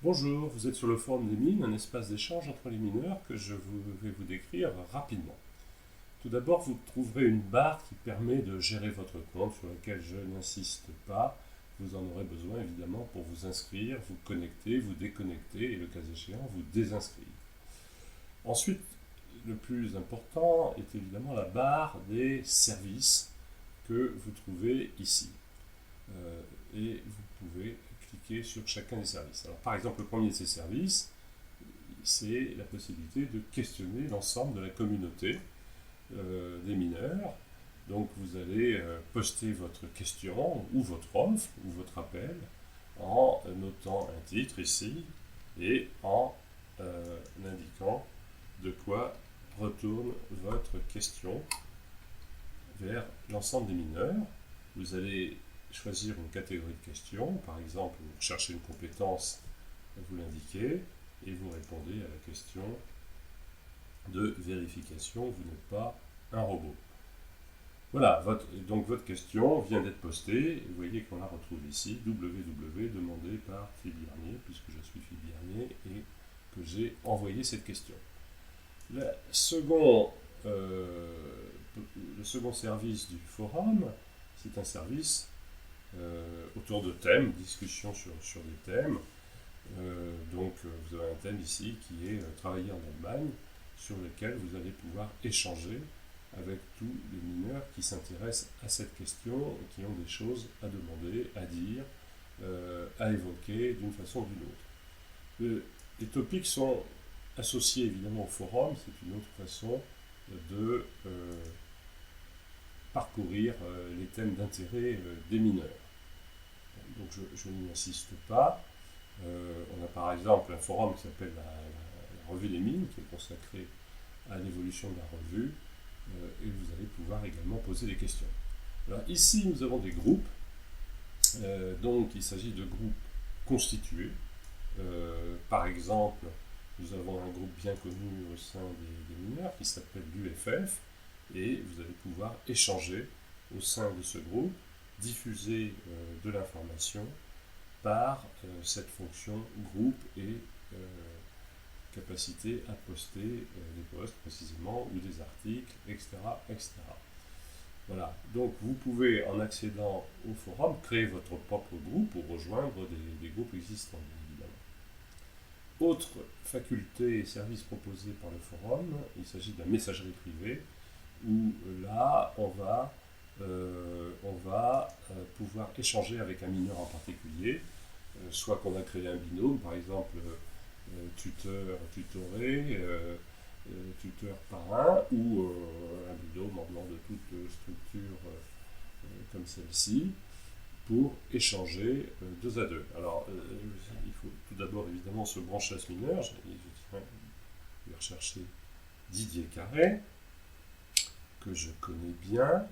Bonjour, vous êtes sur le forum des mines, un espace d'échange entre les mineurs que je vais vous décrire rapidement. Tout d'abord, vous trouverez une barre qui permet de gérer votre compte, sur laquelle je n'insiste pas. Vous en aurez besoin évidemment pour vous inscrire, vous connecter, vous déconnecter et le cas échéant, vous désinscrire. Ensuite, le plus important est évidemment la barre des services que vous trouvez ici. Et vous pouvez cliquer sur chacun des services. Alors, par exemple, le premier de ces services, c'est la possibilité de questionner l'ensemble de la communauté des mineurs. Donc, vous allez poster votre question ou votre offre ou votre appel en notant un titre ici et en indiquant de quoi retourne votre question vers l'ensemble des mineurs. Vous allez choisir une catégorie de questions. Par exemple, vous cherchez une compétence, vous l'indiquez et vous répondez à la question de vérification. Vous n'êtes pas un robot. Voilà, donc votre question vient d'être postée. Vous voyez qu'on la retrouve ici, www demandé par Philippe Garnier, puisque je suis Philippe Garnier et que j'ai envoyé cette question. Le second service du forum, c'est un service autour de thèmes, discussion sur des thèmes. Donc vous avez un thème ici qui est travailler en Allemagne, sur lequel vous allez pouvoir échanger avec tous les mineurs qui s'intéressent à cette question et qui ont des choses à demander, à dire, à évoquer d'une façon ou d'une autre. Les topics sont associés évidemment au forum, c'est une autre façon de parcourir les thèmes d'intérêt des mineurs. Donc je n'y insiste pas. On a par exemple un forum qui s'appelle la Revue des mines, qui est consacré à l'évolution de la revue, et vous allez pouvoir également poser des questions. Alors ici, nous avons des groupes. Donc il s'agit de groupes constitués. Par exemple, nous avons un groupe bien connu au sein des mineurs qui s'appelle l'UFF, et vous allez pouvoir échanger au sein de ce groupe, diffuser de l'information par cette fonction groupe et capacité à poster des posts précisément ou des articles, etc., etc. Voilà, donc vous pouvez en accédant au forum créer votre propre groupe ou rejoindre des groupes existants, évidemment. Autre faculté et service proposé par le forum, il s'agit de la messagerie privée, où là on va pouvoir échanger avec un mineur en particulier, soit qu'on a créé un binôme, par exemple tuteur-tutoré, tuteur parrain, ou un binôme en dehors de toute structure comme celle-ci, pour échanger deux à deux. Alors, il faut tout d'abord évidemment se brancher à ce mineur. Je vais rechercher Didier Carré, que je connais bien.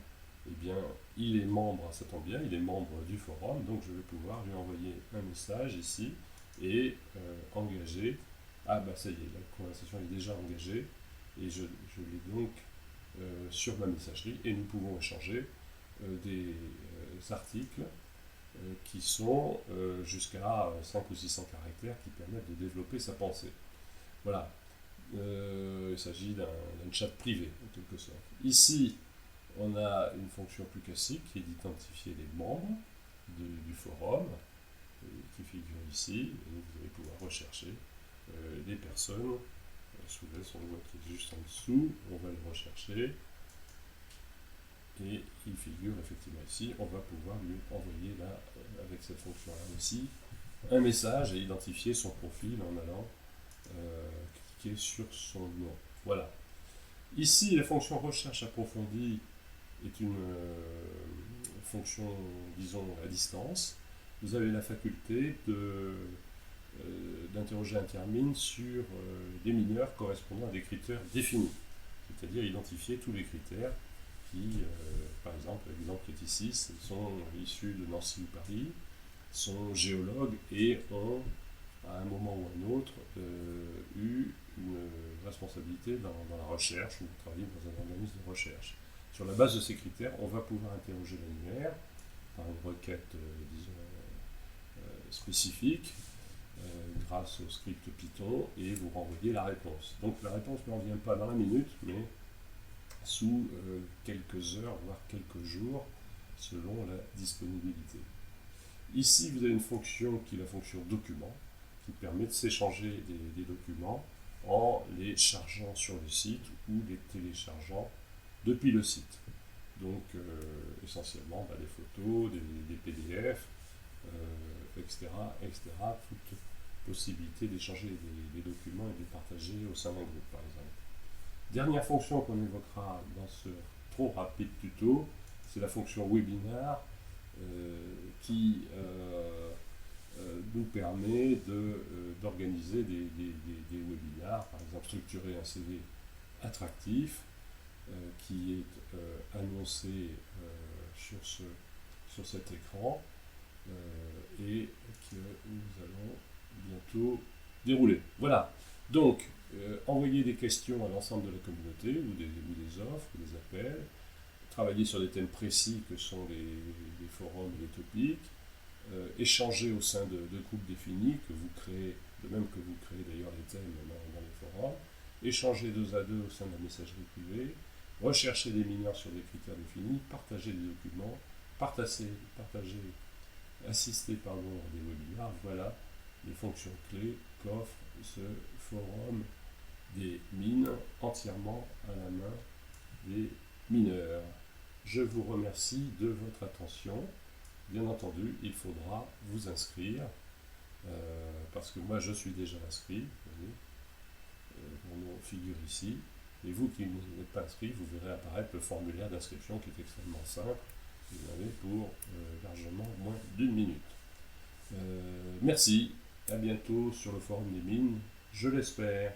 Eh bien, il est membre, ça tombe bien, il est membre du forum, donc je vais pouvoir lui envoyer un message ici et engager. Ah bah ça y est, la conversation est déjà engagée et je l'ai donc sur ma messagerie et nous pouvons échanger des articles qui sont jusqu'à 5 ou 600 caractères qui permettent de développer sa pensée. Voilà, il s'agit d'un chat privé en quelque sorte. Ici, on a une fonction plus classique qui est d'identifier les membres du forum qui figurent ici, et vous allez pouvoir rechercher les personnes. Souvent, on voit qu'il est juste en dessous, on va le rechercher, et il figure effectivement ici. On va pouvoir lui envoyer là, avec cette fonction-là aussi, un message et identifier son profil en allant cliquer sur son nom. Voilà. Ici, la fonction recherche approfondie est une fonction, disons, à distance. Vous avez la faculté d'interroger un termine sur des mineurs correspondant à des critères définis, c'est-à-dire identifier tous les critères qui, par exemple, l'exemple qui est ici, sont issus de Nancy ou Paris, sont géologues et ont, à un moment ou un autre, eu une responsabilité dans la recherche ou travaillé dans un organisme de recherche. Sur la base de ces critères, on va pouvoir interroger l'annuaire par une requête, disons, spécifique, grâce au script Python et vous renvoyez la réponse. Donc la réponse ne revient pas dans la minute, mais sous quelques heures, voire quelques jours, selon la disponibilité. Ici, vous avez une fonction qui est la fonction document, qui permet de s'échanger des documents en les chargeant sur le site ou les téléchargeant depuis le site. Donc, essentiellement, des photos, des PDF, etc., etc. Toute possibilité d'échanger des documents et de les partager au sein d'un groupe, par exemple. Dernière fonction qu'on évoquera dans ce trop rapide tuto, c'est la fonction webinar qui nous permet d'organiser des webinars, par exemple structurer un CV attractif qui est annoncé sur cet écran et que nous allons bientôt dérouler. Voilà, donc envoyer des questions à l'ensemble de la communauté ou des offres, des appels, travailler sur des thèmes précis que sont les forums, les topics, échanger au sein de groupes définis que vous créez, de même que vous créez d'ailleurs les thèmes dans les forums, échanger 2 à 2 au sein de la messagerie privée, rechercher des mineurs sur des critères définis, partager des documents, assister à des webinaires. Voilà les fonctions clés qu'offre ce forum des mines entièrement à la main des mineurs. Je vous remercie de votre attention. Bien entendu, il faudra vous inscrire parce que moi je suis déjà inscrit. Vous voyez, mon nom figure ici. Et vous qui n'êtes pas inscrit, vous verrez apparaître le formulaire d'inscription qui est extrêmement simple. Vous l'avez pour largement moins d'1 minute. Merci, à bientôt sur le forum des mines, je l'espère.